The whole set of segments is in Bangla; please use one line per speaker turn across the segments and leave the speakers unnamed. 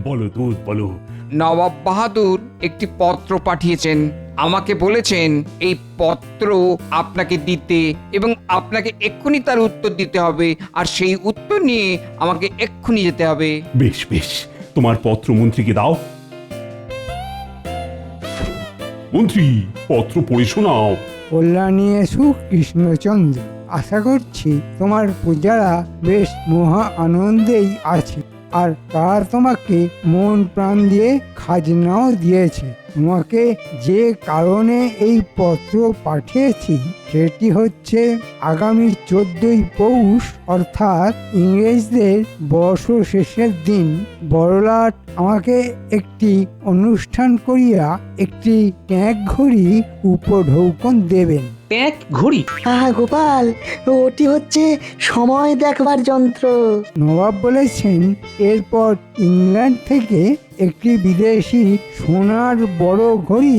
বলো দুধ বলো।
নবাব বাহাদুর একটি পত্র পাঠিয়েছেন। আমাকে বলেছেন এই পত্র আপনাকে দিতে এবং আপনাকে এক্ষুনি তার উত্তর দিতে হবে, আর সেই উত্তর নিয়ে আমাকে এক্ষুনি যেতে হবে।
বেশ বেশ, তোমার পত্র মন্ত্রীকে দাও। মন্ত্রী, পত্র পড়ে শোনাও।
কল্যাণী এসু কৃষ্ণচন্দ্র, আশা করছি তোমার প্রজারা বেশ মহা আনন্দেই আছে, আর তারা তোমাকে মন প্রাণ দিয়ে খাজনাও দিয়েছে। তোমাকে যে কারণে এই পত্র পাঠিয়েছি সেটি হচ্ছে আগামী 14ই পৌষ অর্থাৎ ইংরেজদের বর্ষ শেষের দিন বড়লাট আমাকে একটি অনুষ্ঠান করিয়া একটি ট্যাঁক ঘড়ি উপঢৌকন দেবেন।
ট্যাঁক ঘড়ি?
হ্যাঁ গোপাল, ওটি হচ্ছে সময় দেখবার যন্ত্র।
নবাব বলেছেন এরপর ইংল্যান্ড থেকে একটি বিদেশি সোনার বড় ঘড়ি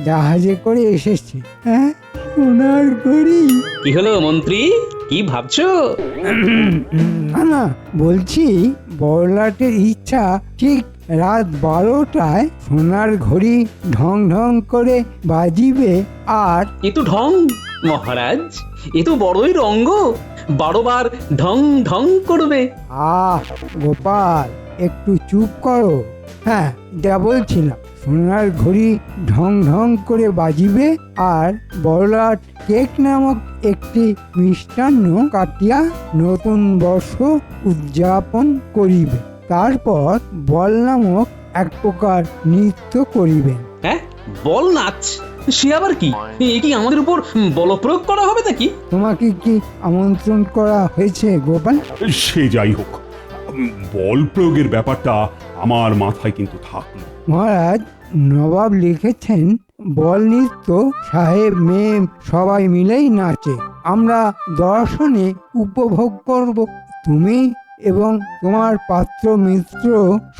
জাহাজে করে এসেছে। হ্যাঁ, সোনার ঘড়ি?
কি হলো মন্ত্রী, কি ভাবছো?
না না, বলছি বড়লাটের ইচ্ছা ঠিক রাত 12টায় সোনার ঘড়ি ঢং ঢং করে বাজিবে। আর
এ তো ঢং মহারাজ, এ তো বড়ই রঙ্গ, 12 বার ঢং ঢং করবে।
আহ গোপাল, একটু চুপ করো। হ্যাঁ, যা বলছিলাম, সোনার ঘড়ি ঢং ঢং করে বাজিবে আর বড়লাট কেক নামক একটি মিষ্টান্ন কাটিয়া নতুন বর্ষ উদযাপন করিবে। তারপর বল নামক এক প্রকার নৃত্য করিবেন।
হ্যাঁ, বল নাচ? সে আবার কি? এ কি আমাদের উপর বল প্রয়োগ করা হবে নাকি?
তোমাকে কি আমন্ত্রণ করা হয়েছে গোপাল?
সে যাই হোক, বল প্রয়োগের ব্যাপারটা আমার মাথায় কিন্তু থাকলো।
মহারাজ, নবাব লিখেছেন বল নৃত্য সাহেব মেয়ে সবাই মিলেই নাচে, আমরা দর্শনে উপভোগ করব। তুমি এবং তোমার পাত্র মিত্র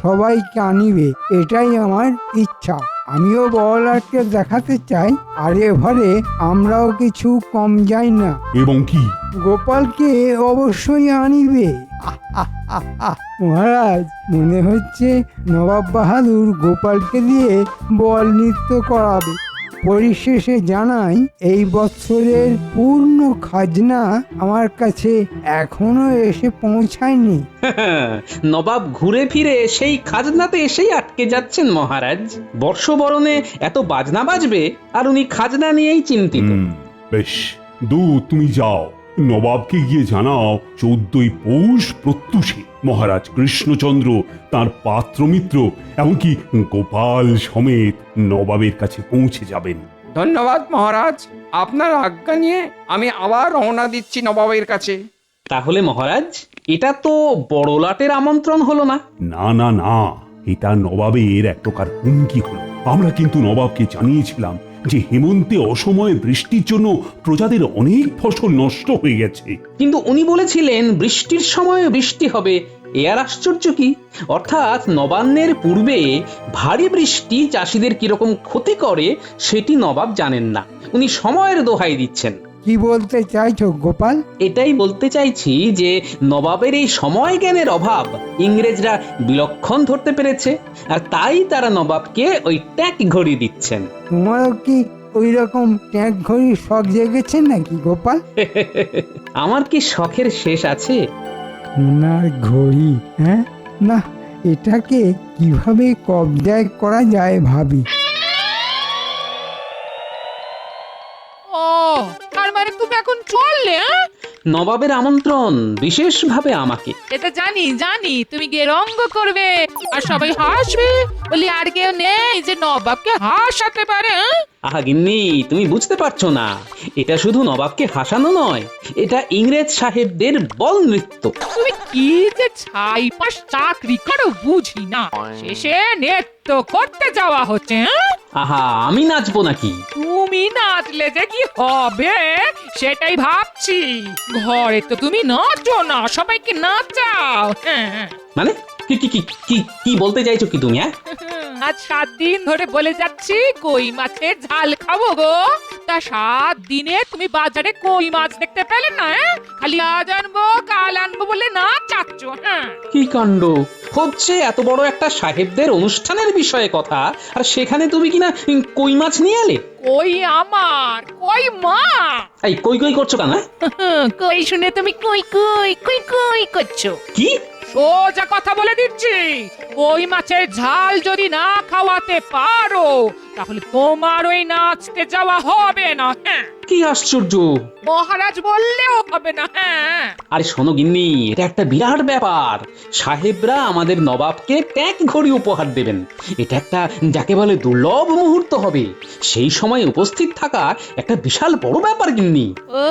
সবাইকে আনিবে, এটাই আমার ইচ্ছা। আমিও বড়লাটকে দেখাতে চাই আরে ঘরে আমরাও কিছু কম যাই না।
এবং কি?
গোপালকে অবশ্যই আনিবে। মহারাজ, মনে হচ্ছে নবাব বাহাদুর গোপালকে দিয়ে বল নৃত্য করাবে। পরিশেষে জানাই, এই বৎসরের পূর্ণ খাজনা আমার কাছে এখনো এসে পৌঁছায়নি।
নবাব ঘুরে ফিরে সেই খাজনাতে এসেই আটকে যাচ্ছেন মহারাজ। বর্ষবরণে এত বাজনা বাজবে আর উনি খাজনা নিয়েই চিন্তিত।
বেশ, তুমি যাও, নবাবকে গিয়ে জানাও 14ই পৌষ প্রত্যুষে মহারাজ কৃষ্ণচন্দ্র তার পাত্রমিত্র এমনকি গোপাল সমেত নবাবের কাছে পৌঁছে যাবেন।
ধন্যবাদ মহারাজ, আপনার আজ্ঞা নিয়ে আমি আবার রওনা দিচ্ছি নবাবের কাছে।
তাহলে মহারাজ, এটা তো বড়লাটের আমন্ত্রণ হলো না?
না না না, এটা নবাবের এক প্রকার হুমকি হলো। আমরা কিন্তু নবাবকে জানিয়েছিলাম যে হেমন্তে অসময়ে বৃষ্টির জন্য প্রজাদের অনেক ফসল নষ্ট হয়ে গেছে।
কিন্তু উনি বলেছিলেন বৃষ্টির সময় বৃষ্টি হবে। এ আর আশ্চর্য কি? অর্থাৎ নবান্নের পূর্বে ভারী বৃষ্টি চাষিদের কিরকম ক্ষতি করে সেটি নবাব জানেন না, উনি সময়ের দোহাই দিচ্ছেন।
কি বলতে চাইছো গোপাল?
এটাই বলতে চাইছি যে নবাবের এই সময় জ্ঞানের অভাব ইংরেজরা বিলক্ষণ ধরতে পেরেছে, আর তাই তারা নবাবকে ওই ট্যাঁক ঘড়ি দিচ্ছেন।
তোমারও কি ওই রকম ট্যাঁক ঘড়ির শখ জেগেছে নাকি গোপাল?
আমার কি শখের শেষ আছে?
সোনার ঘড়ি? হ্যাঁ, না, এটাকে কিভাবে কবজায় করা যায় ভাবি।
ও, তার মানে তুমি এখন চললে?
নবাবের আমন্ত্রণ বিশেষভাবে আমাকে।
এটা জানি জানি, তুমি গিয়ে রঙ্গ করবে আর সবাই হাসবে বলি আর কেউ নেই যে নবাবকে হাসাতে পারে।
আহা গিন্নি, তুমি বুঝতে পারছো না, এটা শুধু নবাবকে হাসানো নয়, এটা ইংরেজ সাহেবদের বল নৃত্য।
তুমি কি যে ছাই পাশ চাকরি করো বুঝি না, শেষে নৃত্য করতে যাওয়া হচ্ছে।
আহা, আমি নাচবো নাকি?
তুমি নাচলে যে কি হবে সেটাই ভাবছি। ঘরে তো তুমি নাচো না, সবাইকে নাচাও। হ্যাঁ,
মানে কি কি কি কি কি বলতে চাইছো কি তুমি?
আজ 7 দিন ধরে বলে যাচ্ছি কই মাছের ঝাল খাবো গো, তা 7 দিনে তুমি বাজারে কই মাছ দেখতে পেলে না? খালি আজ আনবো কাল আনবো বলে না চাচ্ছ। হ্যাঁ,
কি কাণ্ড হচ্ছে! এত বড় একটা সাহেবদের অনুষ্ঠানের বিষয়ে কথা, আর সেখানে তুমি কিনা কই মাছ নিয়ে এলে।
কই আমার, কই মা।
এই কই কই করছো কেন?
কই শুনে তুমি কই কই কই কই করছো?
কি?
সোজা কথা বলে দিচ্ছি, কই মাছের ঝাল যদি না খাওয়াতে পারো তাহলে তোমার ওই নাচতে যাওয়া হবে না। হ্যাঁ,
কি আশ্চর্য!
মহারাজ বললেও হবে না। হ্যাঁ,
আরে শোনো গিন্নি, এটা একটা বিরাট ব্যাপার। সাহেবরা আমাদের নবাবকে ট্যাগ ঘড়ি উপহার দেবেন। এটা একটা যাকে বলে দুর্লভ মুহূর্ত হবে। সেই সময় উপস্থিত থাকা একটা বিশাল বড় ব্যাপার গিন্নি।
ও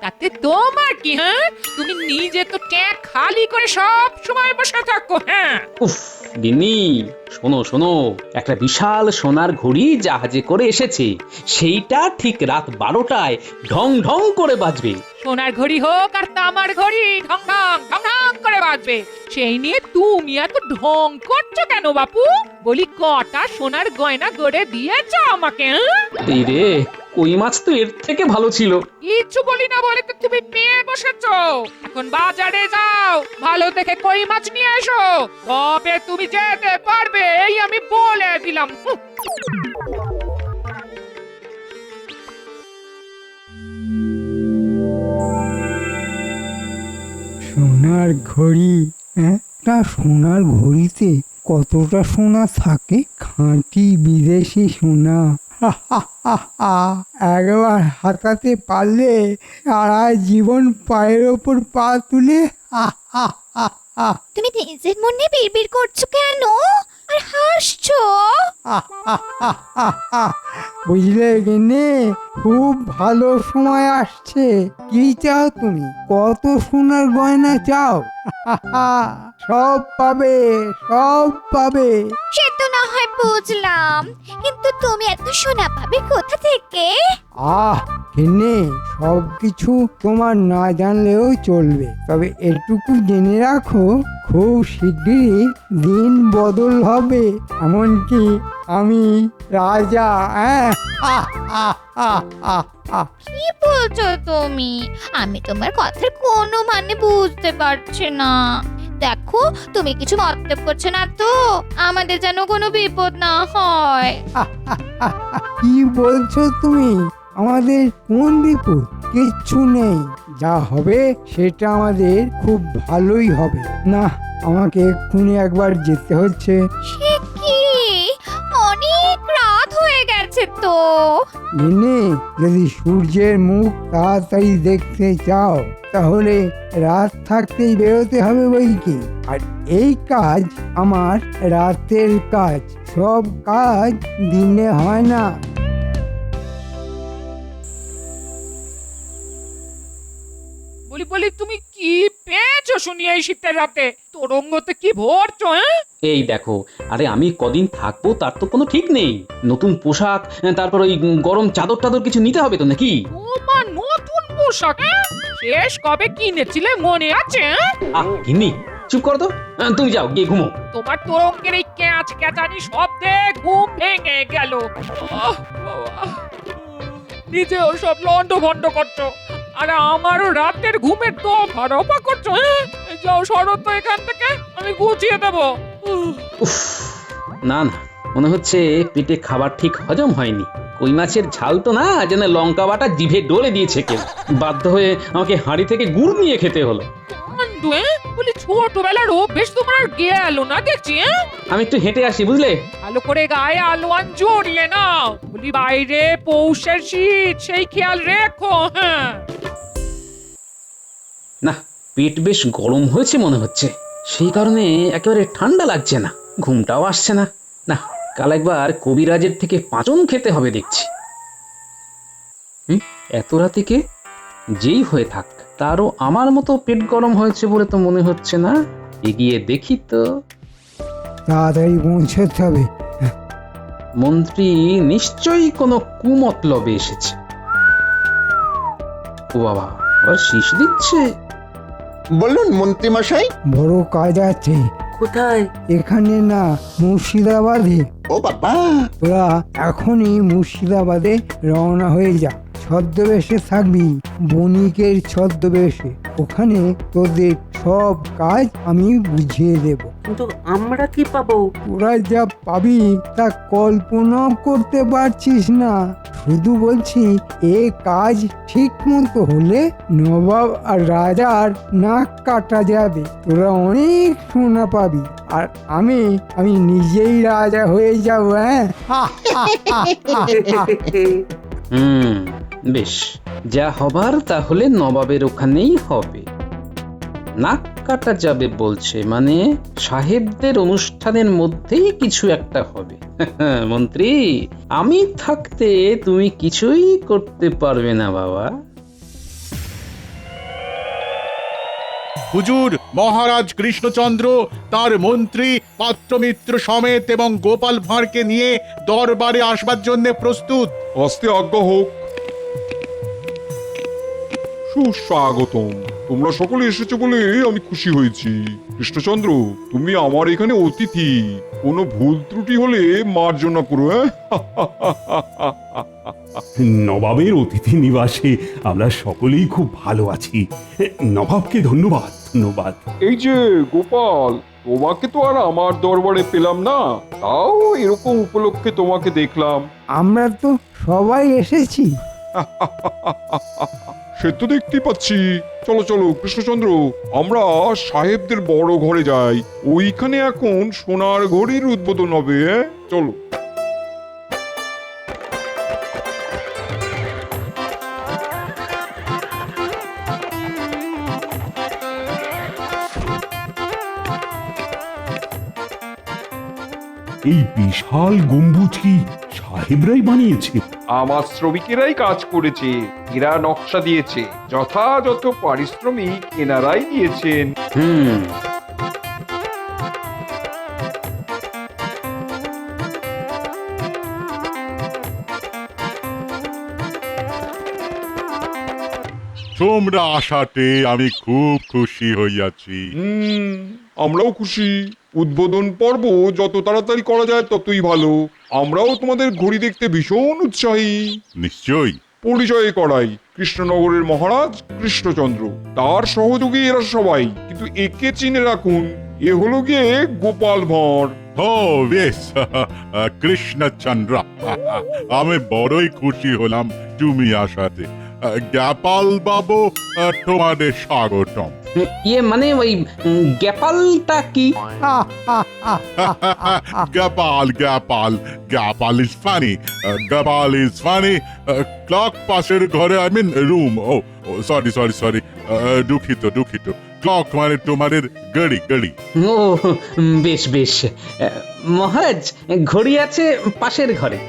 তাতে তোমার কি? হ্যাঁ, তুমি নিজে তো ট্যাগ খালি করে সব সময় বসে থাকো। হ্যাঁ,
উফ গিন্নি, শোনো শোনো, একটা বিশাল সোনার ঘড়ি জাহাজে করে এসেছে। সেইটা ঠিক রাত 12টায় ঢং ঢং করে বাজবে।
সোনার ঘড়ি হোক আর তামার ঘড়ি, ঢং ঢং ঢং ঢং করে বাজবে। সেই নিয়ে তুমি এত ঢং করছো কেন বাপু? বলি কটা সোনার গয়না গড়ে দিয়েছ আমাকে?
এই রে, কই মাছ তো এর থেকে ভালো ছিল।
কিচ্ছু বলি না বলে তো তুমি পেয়ে বসেছো। এখন বাজারে যাও, ভালো দেখে কই মাছ নিয়ে এসো, তবে তুমি যেতে পারবে, এই আমি বলে দিলাম।
সোনার ঘড়ি, হ্যাঁ? তা সোনার ঘড়িতে কতটা সোনা থাকে? খাঁটি বিদেশি সোনা। একবার হাতাতে পারলে সারা জীবন পায়ের ওপর পা তুলে
তুমি নিজের মনে বিড়বিড় করছো কেন আর হাসছো?
বুঝলে গেনে, খুব ভালো সময় আসছে। কি চাও তুমি? কত সোনার গয়না চাও? সব পাবে, সব পাবে।
সে তো না হয় বুঝলাম, কিন্তু তুমি এত সোনা পাবে কোথা থেকে?
গেনে, সব কিছু তোমার না জানলেও চলবে, তবে এটুকু জেনে রাখো, খুব শিগগিরই দিন বদল হবে। এমনকি আমি রাজা।
কি বলছো তুমি? আমি তোমার কথার কোনো মানে বুঝতে পারছি না। দেখো, তুমি কিছু মতলব করছো না তো? আমাদের যেন কোনো বিপদ না হয়।
কি বলছো তুমি? আমাদের কোন বিপদ? কিচ্ছু নেই। যা হবে সেটা আমাদের খুব ভালোই হবে। না, আমাকে এক্ষুনি একবার যেতে হচ্ছে।
সে কি, অনেক রাত হয়ে গেছে তো।
গিন্নি, যদি সূর্যের মুখ তাড়াতাড়ি দেখতে চাও তাহলে রাত থাকতেই বেরোতে হবে বই কি। আর এই কাজ আমার রাতের কাজ, সব কাজ দিনে হয় না।
বলি বলি তুমি কি পেয়েছো শুনি এই শীতের রাতে? তোরঙ্গতে কি ভরছো? হ্যাঁ,
এই দেখো, আরে আমি কদিন থাকবো তার তো কোনো ঠিক নেই। নতুন পোশাক, তারপর ওই গরম চাদর টাদর কিছু নিতে হবে তো নাকি?
তোমার নতুন পোশাক? হ্যাঁ? শেষ কবে কিনেছিলে মনে আছে? হ্যাঁ?
গিন্নি, চুপ করো তো। তুমি যাও, গিয়ে ঘুমো।
তোমার তোরঙ্গের এই ক্যাচ ক্যাচানি শব্দে ঘুম ভেঙে গেল। নিজেও সব লন্ড ভন্ড করছো, আর আমারও রাতের ঘুমের তো ভারপা করছো। হ্যাঁ, যাও সরো তো এখান থেকে, আমি গুছিয়ে দেবো।
উফ, না না, মনে হচ্ছে পেটে খাবার ঠিক হজম হয়নি। কই মাছের ঝাল তো না, যেন লঙ্কা বাটা জিভে ডলে দিয়েছে কেউ। বাধ্য হয়ে আমাকে হাঁড়ি থেকে গুড় নিয়ে খেতে হলো।
কাণ্ড, হ্যাঁ? বলি ছোটবেলার অভ্যেস তোমার আর গেল না দেখছি। হ্যাঁ,
আমি একটু হেঁটে আসি, বুঝলে?
ভালো করে গায়ে আলোয়ান জড়িয়ে নাও। বলি বাইরে পৌষের শীত, সেই খেয়াল রেখো। হ্যাঁ,
না, পেট বেশ গরম হয়েছে মনে হচ্ছে, সেই কারণে একেবারে ঠান্ডা লাগছে না, ঘুমটাও আসছে না। না, কাল একবার কবিরাজের থেকে পাঁচন খেতে হবে দেখছি। এত রাতে কে? যেই হয়ে থাক, তারও আমার মতো পেট গরম হয়েছে বলে তো মনে হচ্ছে না। এগিয়ে দেখি তো।
তাড়াতাড়ি পৌঁছাতে হবে।
মন্ত্রী নিশ্চয়ই কোনো কুমতলবে এসেছে। ও বাবা, আবার শীষ দিচ্ছে।
বলুন মন্ত্রী মশাই।
বড় কাজ আছে।
কোথায়?
এখানে না, মুর্শিদাবাদে।
ও ও বাবা,
তোরা এখনই মুর্শিদাবাদে রওনা হয়ে যা। ছদ্মবেশে থাকবি, বণিকের ছদ্মবেশে। ওখানে তোদের সব কাজ আমি বুঝিয়ে দেব।
কিন্তু আমরা কি পাবো?
তোরা যা পাবি তা কল্পনাও করতে পারছিস না। শুধু বলছি, এ কাজ ঠিক মতো হলে নবাব আর রাজার নাক কাটা যাবে। তোরা অনেক সোনা পাবি, আর আমি নিজেই রাজা হয়ে যাবো। হ্যাঁ,
বেশ, যা হবার তাহলে নবাবের ওখানেই হবে। নাক কাটা যাবে বলছে, মানে সাহেবদের অনুষ্ঠানের মধ্যেই কিছু একটা হবে। মন্ত্রী, আমি থাকতে তুমি কিছুই করতে পারবে না বাবা।
হুজুর, মহারাজ কৃষ্ণচন্দ্র তার মন্ত্রী পাত্রমিত্র সমেত এবং গোপাল ভাঁড়কে নিয়ে দরবারে আসবার জন্য প্রস্তুত।
আস্তে আজ্ঞা হোক। সুস্বাগতম। তোমরা সকলে এসেছো বলে আমি খুশি হয়েছি। কৃষ্ণচন্দ্র, তুমি আমার এখানে অতিথি। কোনো ভুল ত্রুটি হলে মার্জনা করো।
নবাবের অতিথি নিবাসে আমরা সকলেই খুব ভালো আছি। নবাবকে ধন্যবাদ, ধন্যবাদ।
এই যে গোপাল, তোমাকে তো আর আমার দরবারে পেলাম না, তাও এরকম উপলক্ষে তোমাকে দেখলাম।
আমরা তো সবাই এসেছি।
সে তো দেখতেই পাচ্ছি। চলো চলো কৃষ্ণচন্দ্র, আমরা সাহেবদের বড় ঘরে যাই। ওইখানে এখন সোনার ঘড়ির উদ্বোধন হবে। চলো।
এই বিশাল গম্বুজ কি সাহেবরাই বানিয়েছে?
আমার শ্রমিকেরাই কাজ করেছে, এরা নকশা দিয়েছে, যথাযথ পারিশ্রমিক এনারাই দিয়েছেন।
তোমরা আসাতে আমি খুব খুশি হইয়াছি।
আমরাও খুশি। উদ্বোধন পর্ব যত তাড়াতাড়ি করা যায় ততই ভালো। আমরাও তোমাদের ঘড়ি দেখতে ভীষণ উৎসাহী।
নিশ্চয়ই।
পরিচয় করাই, কৃষ্ণনগরের মহারাজ কৃষ্ণচন্দ্র, তার সহযোগী এরা সবাই। কিন্তু একে চিনে রাখুন, এ হলো গিয়ে গোপাল ভাঁড়।
ও বেশ, কৃষ্ণচন্দ্র, আমি বড়ই খুশি হলাম তুমি আসাতে। গোপাল বাবু, তোমাদের স্বাগতম।
ইয়ে মানে ওই গ্যাপালটা কি?
Gopal Gopal Gopal is funny. Gopal is funny. Clock পাশের ঘরে, I mean room. Oh sorry sorry sorry, দুঃখিত দুঃখিত। ক্লক মানে তোমাদের ঘড়ি ঘড়ি।
ও বেশ বেশ। মহারাজ, ঘড়ি আছে পাশের ঘরে।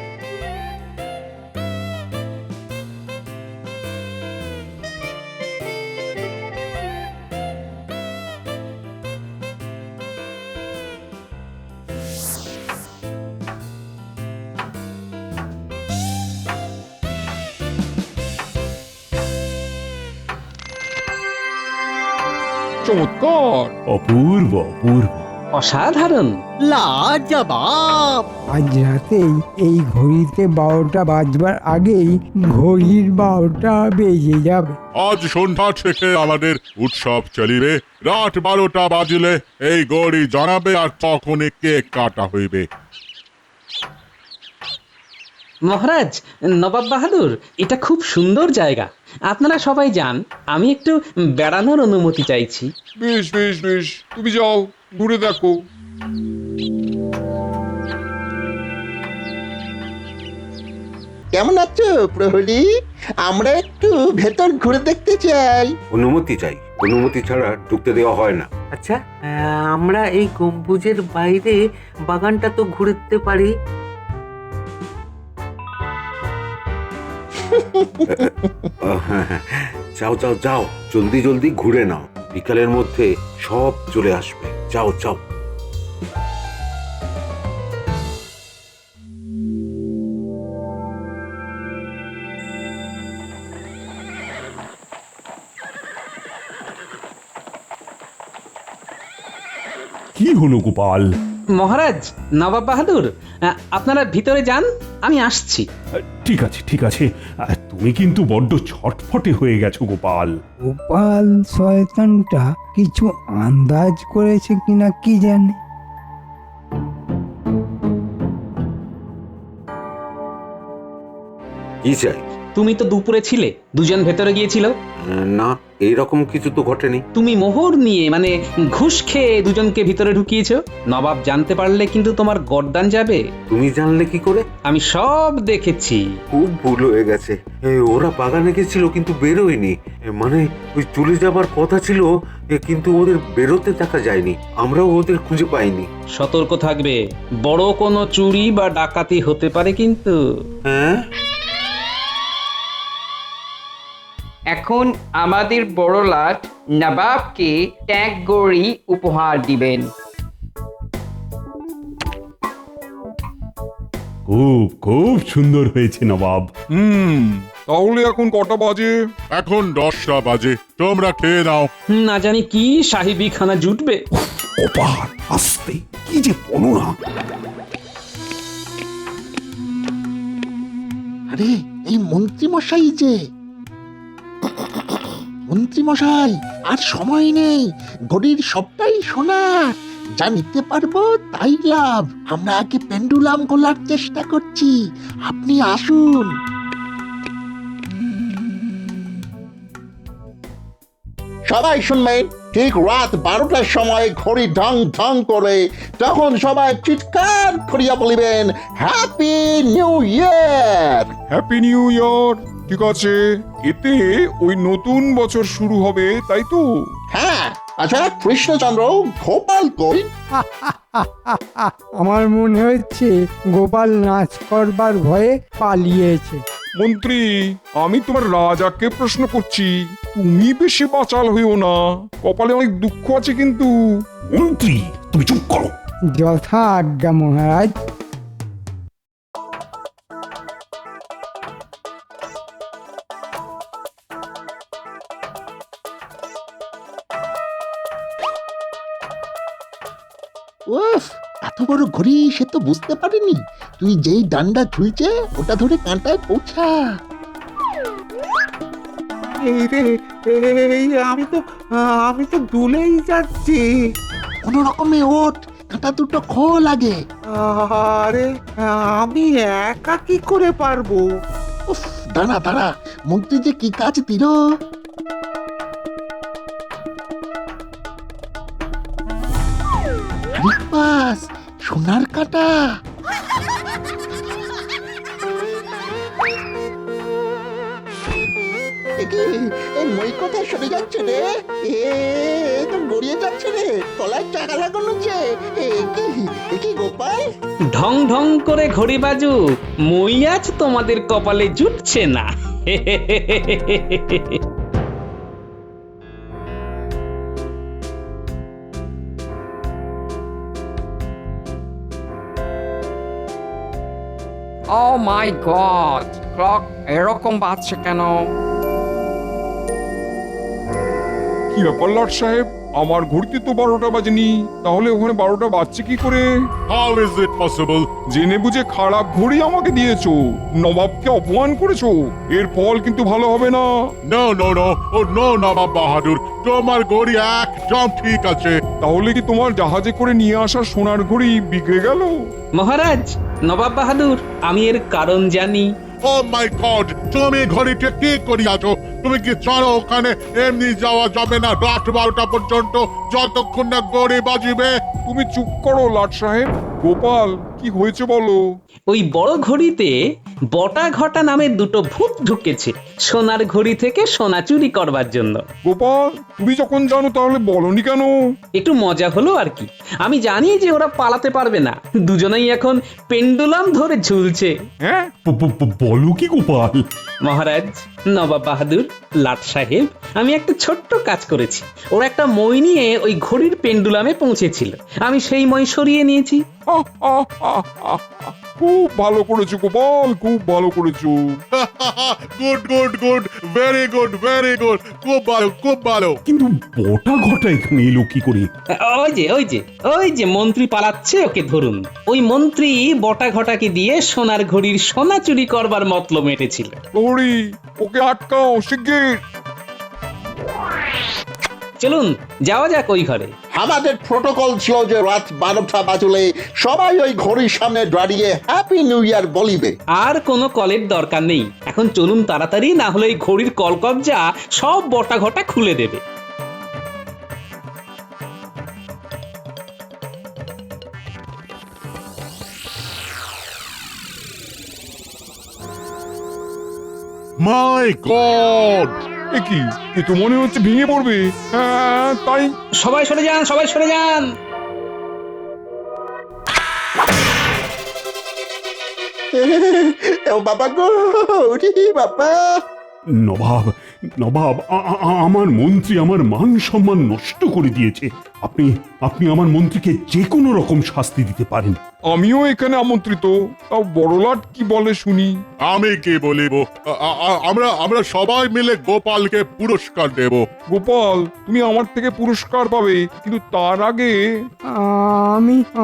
চমৎকার,
অপূর্ব অপূর্ব।
অসাধারণ।
লাজবাব।
আজ রাতেই এই ঘড়িতে 12টা বাজবার আগেই ঘড়ির 12টা বেজে যাবে।
আজ সন্ধ্যা থেকে আমাদের উৎসব চলিবে। রাত 12টা বাজিলে এই গড়ি জানাবে, আর তখনই কেক কাটা হইবে।
মহারাজ, নবাব বাহাদুর, এটা খুব সুন্দর জায়গা। আপনারা সবাই যান, আমি একটু বেড়ানোর অনুমতি চাইছি।
বেশ বেশ বেশ, তুমি যাও, ঘুরে দেখো।
কেমন আছো প্রহরী? আমরা একটু ভেতর ঘুরে দেখতে চাই।
অনুমতি চাই, অনুমতি ছাড়া ঢুকতে দেওয়া হয় না।
আচ্ছা, আমরা এই গম্বুজের বাইরে বাগানটা তো ঘুরতে পারি।
যাও যাও যাও, জলদি জলদি ঘুরে নাও, বিকালের মধ্যে সব চলে আসবে। যাও যাও।
কি হলো গোপাল?
মহারাজ, নবাব বাহাদুর, আপনারা ভিতরে যান, আমি আসছি।
ঠিক আছে ঠিক আছে, তুমি কিন্তু বড্ড ছটফটে হয়ে গেছো গোপাল।
গোপাল শয়তানটা কিছু আন্দাজ করেছে কিনা কি জানে।
কি চাই?
তুমি তো দুপুরে ছিলে, দুজন ভেতরে গিয়েছিল।
না, এইরকম কিছু তো ঘটেনি।
তুমি মোহর নিয়ে মানে ঘুষ খেয়ে দুজনকে ভিতরে ঢুকিয়েছো। নবাব জানতে পারলে কিন্তু তোমার গর্দান যাবে।
তুমি জানলে কি করে?
আমি সব দেখেছি।
খুব ভুল হয়ে গেছে। ওরা বাগানে গেছিল কিন্তু বেরোয়নি। মানে ওই চলে যাবার কথা ছিল, কিন্তু ওদের বেরোতে দেখা যায়নি। আমরাও ওদের খুঁজে পাইনি।
সতর্ক থাকবে, বড় কোনো চুরি বা ডাকাতি হতে পারে কিন্তু।
হ্যাঁ,
এখন আমাদের বড় লাট নবাবকে ট্যাগ গড়ি উপহার দিবেন।
খুব খুব সুন্দর হয়েছে নবাব।
তাহলে এখন কটা বাজে?
এখন 10টা বাজে, তোমরা খেয়ে নাও।
না জানি কি সাহেবি খানা জুটবে।
গোপাল আস্তে, কি যে বলো না।
আরে এই মন্ত্রী মশাই যে, মন্ত্রী মশাই আর সময় নেই, ঘড়ির সবটাই সোনার, যা নিতে পারবো তাই লাভ। আমরা আগে পেন্ডুলাম খোলার চেষ্টা করছি, আপনি আসুন। সবাই শুনবেন, ঠিক রাত 12টার সময় ঘড়ি ঢং ঢং করে, তখন সবাই চিৎকার করিয়া বলিবেন, happy new year.
Happy new year. ঠিক আছে, এতে ওই নতুন বছর শুরু হবে, তাই তো?
হ্যাঁ, আচ্ছা কৃষ্ণচন্দ্র, গোপাল কই?
আমার মনে হচ্ছে গোপাল নাচ করবার ভয়ে পালিয়েছে।
মন্ত্রী, আমি তোমার রাজাকে প্রশ্ন করছি, তুমি বেশি বাচাল হইও না, কপালে অনেক দুঃখ আছে কিন্তু।
মন্ত্রী তুমি চুপ করো।
যথা আজ্ঞা মহারাজ।
উফ, এত বড় ঘড়ি সে তো বুঝতে পারিনি। তুই যেই ডান্ডা ঝুলছে ওটা ধরে কাঁটায় পৌঁছা।
আমি তো দুলেই যাচ্ছি।
কোন রকমে ওঠ, কাঁটা দুটো খোল আগে।
আরে আমি একা কি করে পারবো?
উফ, দাঁড়া দাঁড়া, মন্ত্রী যে কি কাজ দিল। বাস, সোনার কাঁটা। মই কোথায় সরে যাচ্ছে রে? তো গড়িয়ে যাচ্ছে রে, তলায় চাকা লাগানো যে। কি গোপাল?
ঢং ঢং করে ঘড়ি বাজু, মই আজ তোমাদের কপালে জুটছে না।
ও মাই গড, ক্লক এরকম বাজছে কেন?
কি ব্যাপার লাট সাহেব, আমার ঘড়িতে তো 12টা বাজেনি, তাহলে ওখানে 12টা বাজছে কি করে?
How is it possible?
জেনে বুঝে খারাপ ঘড়ি আমাকে দিয়েছো, নবাবকে অপমান করেছো, এর ফল কিন্তু ভালো হবে না।
No, no, no. Oh, no, নবাব বাহাদুর, তোমার ঘড়ি একদম ঠিক আছে।
তাহলে কি তোমার জাহাজে করে নিয়ে আসা সোনার ঘড়ি বিগড়ে গেল?
মহারাজ, নবাব বাহাদুর, আমি এর কারণ জানি।
ও মাই গড, তুমি ঘড়িটা কি করিয়াছো? তুমি কি জানো ওখানে এমনি যাওয়া যাবে না রাত 12টা পর্যন্ত, যতক্ষণ না ঘড়ি বাজিবে?
তুমি চুপ করো লাট সাহেব। গোপাল, কি হয়েছে বলো?
ওই বড় ঘড়িতে বটা ঘটা নামে দুটো ভূত ঢুকেছে সোনার ঘড়ি থেকে সোনা চুরি করবার জন্য।
গোপাল, তুমি যখন জানো তাহলে বলনি কেন?
একটু মজা হলো আর কি। আমি জানি যে ওরা পালাতে পারবে না, দুজনেই এখন পেন্ডুলাম ধরে ঝুলছে।
হ্যাঁ,
বলো কি গোপাল?
মহারাজ, নবাব বাহাদুর, লাট সাহেব, আমি একটা ছোট্ট কাজ করেছি। ওরা একটা মই নিয়ে ওই ঘড়ির পেন্ডুলামে পৌঁছেছিল, আমি সেই মই সরিয়ে নিয়েছি।
খুব ভালো করেছো গোপাল, খুব ভালো করেছো।
Good good good, very good very good, খুব ভালো খুব ভালো।
কিন্তু বটা ঘটা এখানে এলো কি করে?
ওই যে মন্ত্রী পালাচ্ছে, ওকে ধরুন। ওই মন্ত্রী বটা ঘটাকে দিয়ে সোনার ঘড়ির সোনা চুরি করবার মতলব মেটেছিল।
প্রহরী, ওকে আটকাও শিগগির।
চলুন যাওয়া যাক ওই ঘরে।
আমাদের প্রোটোকল ছিল যে রাত 12টা বাজলে সবাই ওই ঘড়ির সামনে দাঁড়িয়ে হ্যাপি নিউ ইয়ার বলিবে।
আর কোনো কলের দরকার নেই, এখন চলুন তাড়াতাড়ি, না হলে এই ঘড়ির কলকবজা সব বটা ঘটা খুলে দেবে।
মাই গড,
এ কি, এ তো মনে হচ্ছে ভেঙে পড়বে। হ্যাঁ তাই।
সবাই সরে যান, সবাই সরে যান।
ও বাবা গো, ওরে বাবা।
নবাব, নবাব, আমার মন্ত্রী আমার মান সম্মান নষ্ট করে দিয়েছে। আপনি আপনি আমার মন্ত্রীকে যে কোনো রকম শাস্তি দিতে পারেন।
আমিও এখানে আমন্ত্রিত, তাও বড়লাট কি বলে শুনি।
আমি কি বলিব, আমরা আমরা সবাই মিলে গোপালকে পুরস্কার দেব।
গোপাল, তুমি আমার থেকে পুরস্কার পাবে, কিন্তু তার আগে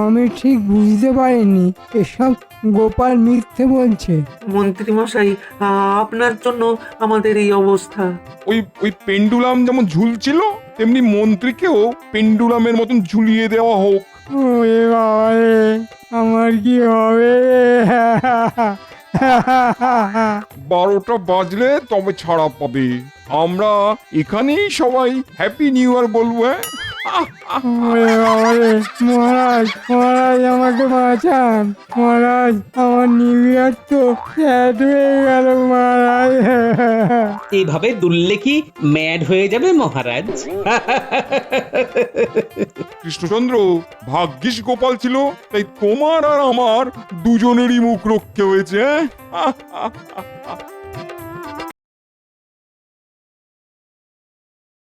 আমি ঠিক বুঝতে পারিনি, এসব গোপাল মিথ্যে বলছে।
মন্ত্রী মশাই, আপনার জন্য আমাদের এই অবস্থা।
ওই পেন্ডুলাম যেমন ঝুলছিল, তেমনি মন্ত্রীকেও পেন্ডুলামের মতন ঝুলিয়ে দেওয়া হোক।
ওরে বাবা রে, আমার কি হবে?
12টা বাজলে তবে ছাড়া পাবে। আমরা এখানেই সবাই হ্যাপি নিউ ইয়ার বলবো।
ওরে বাবা রে, মহারাজ মহারাজ আমাকে বাঁচান মহারাজ, আমার নিউ ইয়ার তো শেষ হয়ে গেল মহারাজ।
এইভাবে দুললে কি ম্যাড হয়ে যাবে মহারাজ?
কৃষ্ণচন্দ্র, ভাগ্যিস গোপাল ছিল, তাই তোমার আর আমার দুজনেরই মুখ রক্ষে হয়েছে।